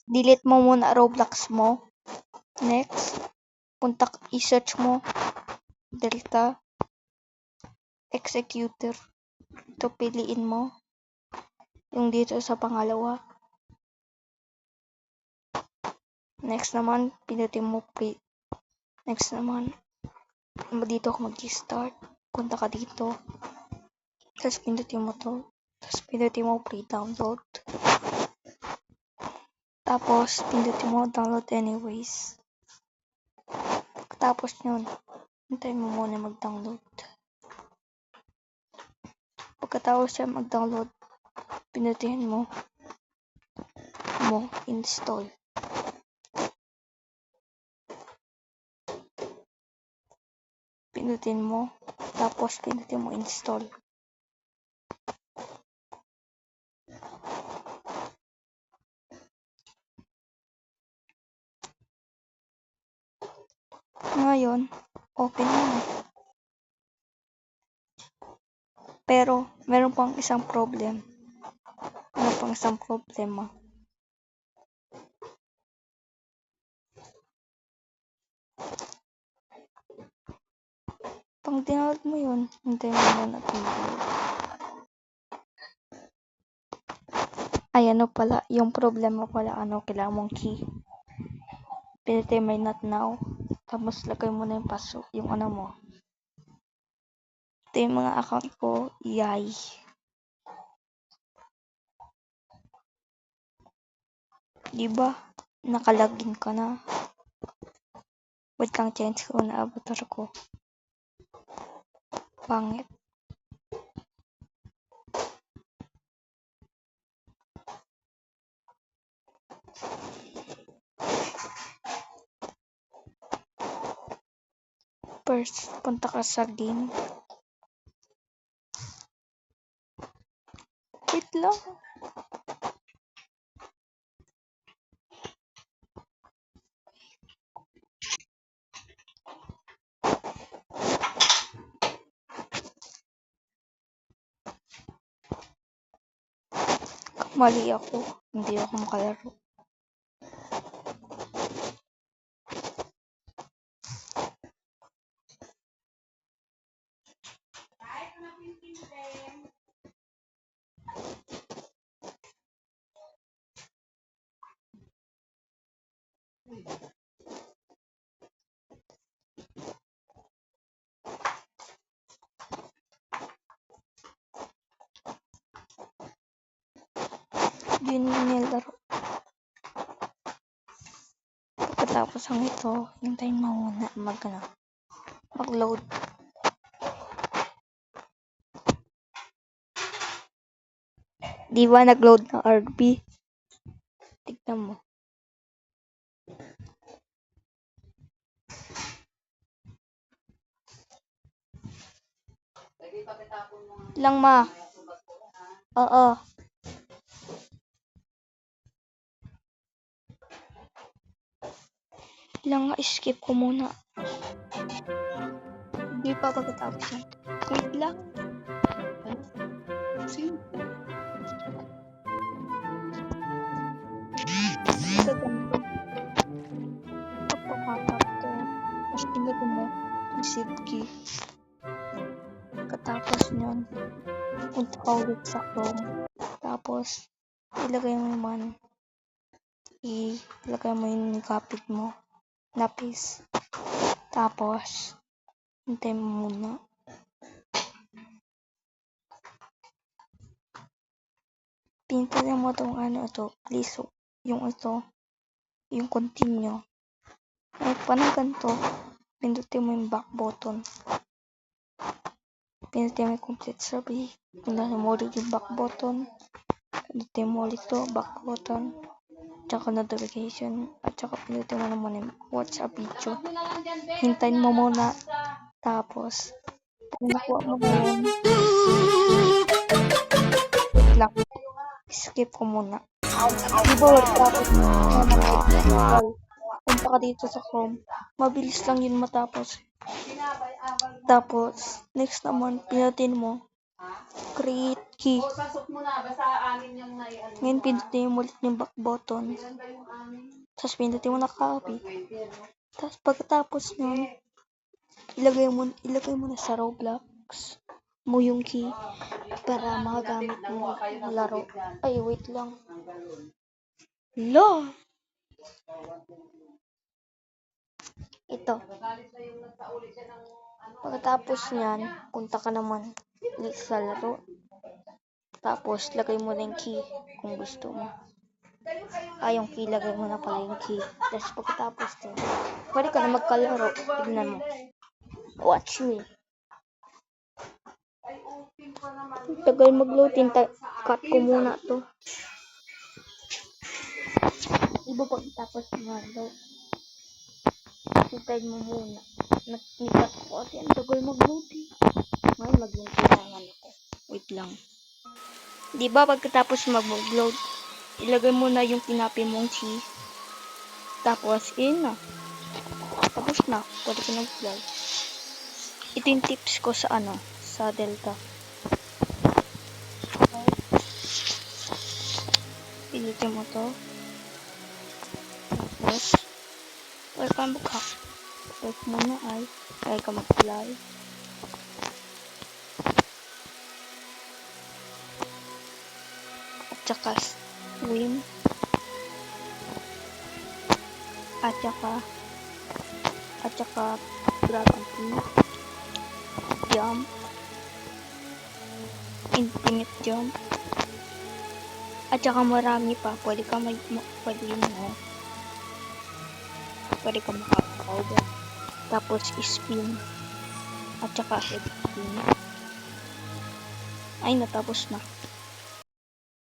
delete mo muna Roblox mo. Next, i-search mo Delta Executor. Ito, piliin mo yung dito sa pangalawa. Next naman, pinutin mo Next naman, dito ako mag-start. Punta ka dito. Tapos pinutin mo to. Tapos pinutin mo pre-download. Tapos pinutin mo download anyways. Tapos yun, hintayin mo muna mag-download. Pagkatapos siya mag-download, pinutin mo install. Pinutin mo, tapos pinutin mo install. Ngayon, open mo. Pero, meron pang isang problema. Pang download mo yun, hintayin mo muna download. Ay, pala, yung problema pala, kailangan mong key. Pinatay may not now. Tapos, lagay mo na yung password, yung mo. Ito yung mga account ko, yay. Diba? Nakalagin ka na. Wait lang, change ko na avatar ko. Pangit. First, punta ka sa game. Wait lang. Mali ako. Hindi ako makalaro. Yun yung nilaro. Pagkatapos ang ito, hintayin mo muna mag-load. Di ba nag-load ng RB? Tignan mo. Lang ma. Oo. Lang skip ko muna. Hindi pa pagkatapos yan. Wait lang. Ito ganito. Pagpapatap to. Tapos pinutin mo receive key. Katapos nyon, punta ka ulit sa Chrome. Tapos, ilagay mo yung kapit mo na paste. Tapos, hintay mo muna. Pintayin mo itong please, yung continue. Ay, paano ganito? Pindutin mo yung back button. Pindutin mo yung complete survey. Pindutin mo ulit yung back button. Pindutin mo ulit ito, back button. Tsaka notification. At tsaka pindutin mo naman yung watch a video. Hintayin mo muna. Tapos, kung nakuha mo na yun, lang. Skip ko muna. Diba tapos punta ka dito sa Chrome. Mabilis lang yun matapos. Tapos, next naman, pinutin mo create key. Sasok mo na, basta amin yung nai-ano. Ngayon, pindutin mo ulit yung back button. Ilan ba yung amin? Tapos, pindutin mo na copy. 20, ano? Tapos, pagkatapos nun, ilagay mo na sa Roblox mo yung key para makagamit mo ng laro. Ay, wait lang. Lo! Ito. Pagkatapos niyan, punta ka naman ulit sa laro. Tapos, lagay mo na yung key kung gusto mo. Yung key, lagay mo na pala yung key. Tapos, pagkatapos din, pwede ka na magkalaro. Tignan mo. Watch me. Tagal mag-loading. Cut ko muna to. Iba pagkatapos nga, hintayin mo muna. Nag-cut ko kasi ang tagal mag-loading. Ngayon, mag-loading ako. Wait lang. Di ba pagkatapos mag-load, ilagay mo na yung pinapi mong cheese. Tapos, na. Tapos na. Pwede ka nag-fly. Ito yung tips ko sa sa Delta. Okay. Pilitin mo to. Tapos, wala ka bukak. Tapos muna ay ka mag-fly. At saka swim. At saka gravity. Jump. Infinite jump. At saka marami pa. Pwede ka makaka-cover. Tapos spin. At saka head spin. Ay, natapos na.